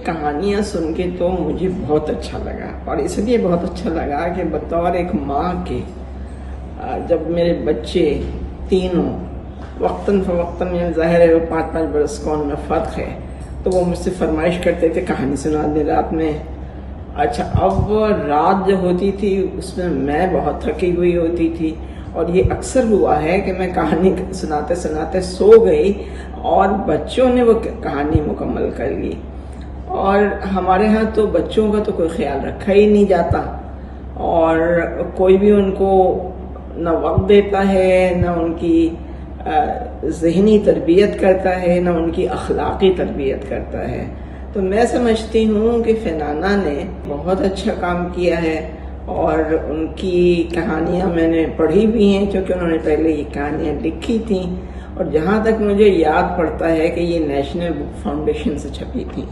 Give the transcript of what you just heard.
कहानियाँ सुन के तो मुझे बहुत अच्छा लगा, और इसलिए बहुत अच्छा लगा कि बतौर एक माँ के जब मेरे बच्चे तीनों वक्तन फ़वक्तन, यानी ज़ाहिर है 5-5 बरस का उनमें फ़र्क है, तो वो मुझसे फरमाइश करते थे कहानी सुना दे रात में। अच्छा, अब रात जो होती थी उसमें मैं बहुत थकी हुई होती थी, और ये अक्सर हुआ है कि मैं कहानी सुनाते सुनाते सो गई और बच्चों ने वो कहानी मुकम्मल कर ली। और हमारे यहाँ तो बच्चों का तो कोई ख्याल रखा ही नहीं जाता, और कोई भी उनको न वक्त देता है, न उनकी ज़हनी तरबियत करता है, न उनकी अखलाक़ी तरबियत करता है। तो मैं समझती हूँ कि फ़नाना ने बहुत अच्छा काम किया है, और उनकी कहानियाँ मैंने पढ़ी भी हैं, क्योंकि उन्होंने पहले ये कहानियाँ लिखी थी, और जहाँ तक मुझे याद पड़ता है कि ये नेशनल बुक फाउंडेशन से छपी थी।